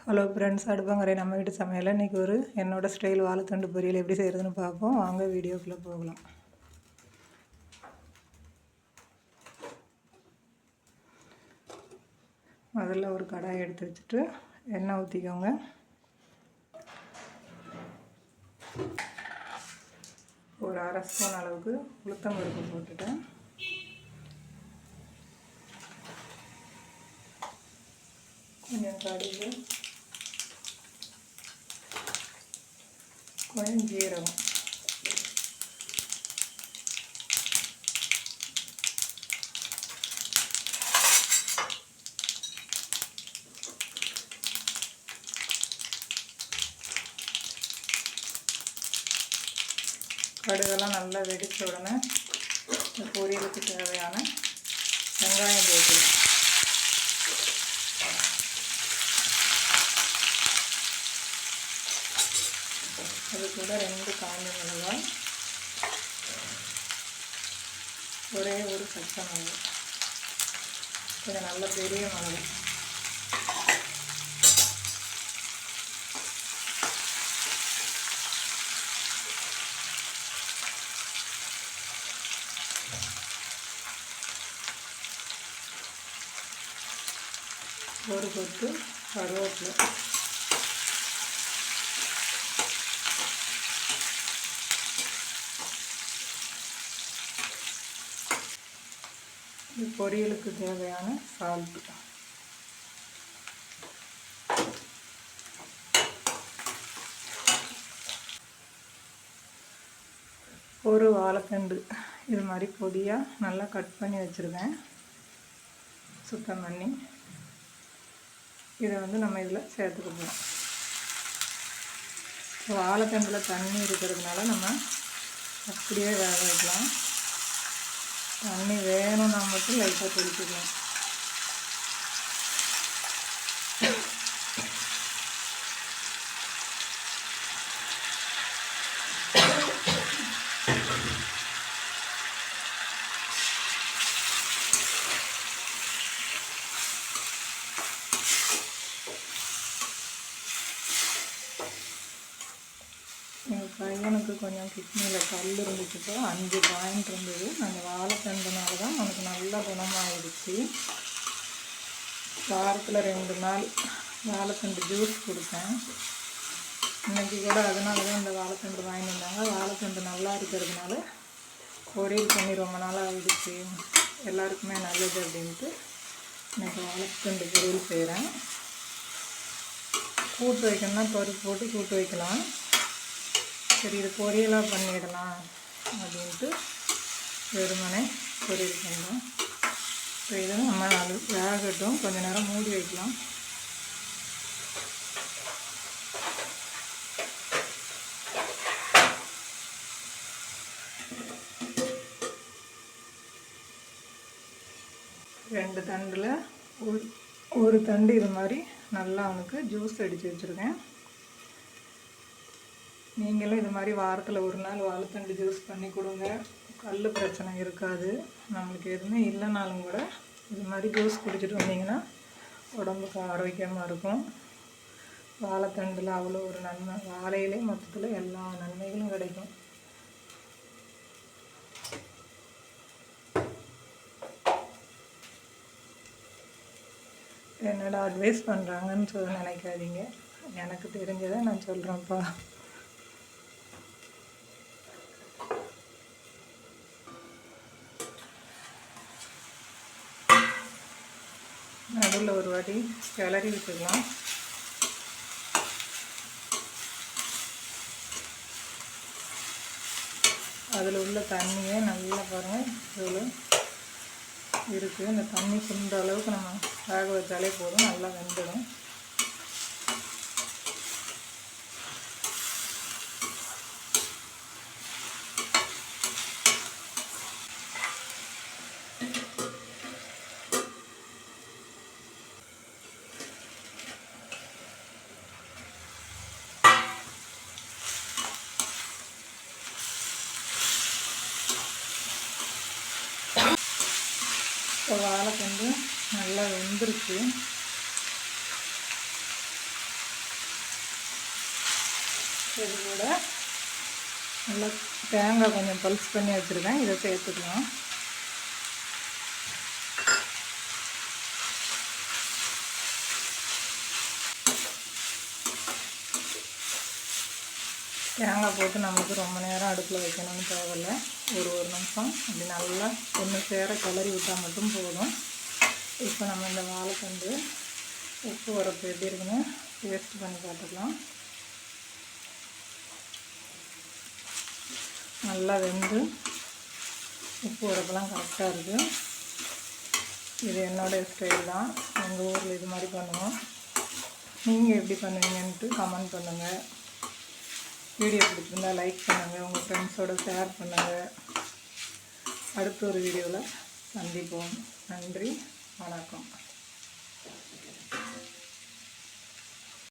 Hello friends, அடுப்பங்கரை நம்ம வீட்டு சமையல். இன்றைக்கி ஒரு என்னோடய ஸ்டைல் வாழைத்தண்டு பொரியல் எப்படி செய்கிறதுன்னு பார்ப்போம். வாங்க வீடியோக்குள்ளே போகலாம். முதல்ல ஒரு கடாய் எடுத்து வச்சுட்டு எண்ணெய் ஊற்றிக்கோங்க. ஒரு அரை ஸ்பூன் அளவுக்கு உளுத்தம்பருப்பு போட்டுட்டேன். கொஞ்சம் கடுகு, கொஞ்சம் ஜீரகம், கடுகெல்லாம் நல்லா வெடித்த உடனே பொரியலுக்கு தேவையான வெங்காயம் போட்டுக்கலாம். அது கூட 2 காஞ்ச மிளகாய், ஒரே ஒரு பச்சை மிளகாய், கொஞ்சம் நல்ல பெரிய மிளகாய், ஒரு கொத்து கருவேப்பிலை, பொரியலுக்கு தேவையான சால்ட்டு, ஒரு வாழைத்தண்டு இது மாதிரி பொடியாக நல்லா கட் பண்ணி வச்சுருக்கேன், சுத்தம் பண்ணி. இதை நம்ம இதில் சேர்த்துக்க போகிறோம். வாழைத்தண்டில் தண்ணி இருக்கிறதுனால நம்ம அப்படியே வேக வைக்கலாம். தண்ணி வேணும்னா மட்டும் லைட்டாக தெளிச்சுக்கலாம். எங்கள் பையனுக்கு கொஞ்சம் கிட்னியில் கல் இருந்துச்சுப்போ 5 பாயிண்ட் இருந்தது. அந்த வாழைத்தண்டுனால தான் அவனுக்கு நல்லா குணமாகிடுச்சு. வாரத்தில் 2 நாள் வாழைத்தண்டு ஜூஸ் கொடுத்தேன். இன்றைக்கி கூட அதனால தான் இந்த வாழைத்தண்டு வாங்கிட்டு வந்தாங்க. வாழைத்தண்டு நல்லா இருக்கிறதுனால பொரியல் பண்ணி ரொம்ப நாள் ஆகிடுச்சு, எல்லாருக்குமே நல்லது அப்படின்ட்டு இன்றைக்கி வாழைத்தண்டு பொரியல் செய்கிறேன். கூட்டு வைக்கணும்னா பருப்பு போட்டு கூட்டு வைக்கலாம். சரி, இது பொரியலாக பண்ணிடலாம் அப்படின்ட்டு வெறுமனே பொரியல் பண்ணுறோம். இப்போ இதை நம்ம வேகட்டும், கொஞ்சம் நேரம் மூடி வைக்கலாம். ரெண்டு தண்டில் ஒரு தண்டு இது மாதிரி நல்லா அவனுக்கு ஜூஸ் அடித்து வச்சுருக்கேன். நீங்களும் இது மாதிரி வாரத்தில் 1 நாள் வாழைத்தண்டு ஜூஸ் பண்ணி கொடுங்க. கல் பிரச்சனை இருக்காது. நம்மளுக்கு எதுவுமே இல்லைனாலும் கூட இது மாதிரி ஜூஸ் குடிச்சிட்டு வந்தீங்கன்னா உடம்புக்கு ஆரோக்கியமாக இருக்கும். வாழைத்தண்டில் அவ்வளோ ஒரு நன்மை. வாழையிலே மொத்தத்தில் எல்லா நன்மைகளும் கிடைக்கும். என்னடா அட்வைஸ் பண்ணுறாங்கன்னு நினைக்காதீங்க. எனக்கு தெரிஞ்சதை நான் சொல்கிறேன்ப்பா. நடுவில் ஒரு வாட்டி கிளறி விட்டுக்கலாம். அதில் உள்ள தண்ணியே நல்லா பாருங்கள் இவ்வளோ இருக்குது. இந்த தண்ணி சுண்ட அளவுக்கு நம்ம வேக வச்சாலே போதும், நல்லா வெந்துடும். இப்போ வாழைத்தண்டு நல்லா வெந்துருச்சு. இது கூட நல்லா தேங்காய் கொஞ்சம் பல்ஸ் பண்ணி வச்சுருக்கேன், இதை சேர்த்துக்கலாம். தேங்காய் போட்டு நமக்கு ரொம்ப நேரம் அடுப்பில் வைக்கணும்னு தேவையில்லை. ஒரு நிமிஷம் அப்படி நல்லா ஒன்று சேர கிளறி விட்டால் மட்டும் போதும். இப்போ நம்ம இந்த வாழைத்தண்டு உப்பு உரப்பு எப்படி இருக்குன்னு டேஸ்ட் பண்ணி பார்த்துக்கலாம். நல்லா வெந்து உப்பு உரப்பெல்லாம் கரெக்டாக இருக்குது. இது என்னோடய ஸ்டைல் தான். எங்கள் ஊரில் இது மாதிரி பண்ணுவோம். நீங்கள் எப்படி பண்ணுவீங்கன்ட்டு கமெண்ட் பண்ணுங்கள். வீடியோ பிடிச்சிருந்தா லைக் பண்ணுங்கள், உங்கள் ஃப்ரெண்ட்ஸோடு ஷேர் பண்ணுங்கள். அடுத்த ஒரு வீடியோவில் சந்திப்போம். நன்றி, வணக்கம்.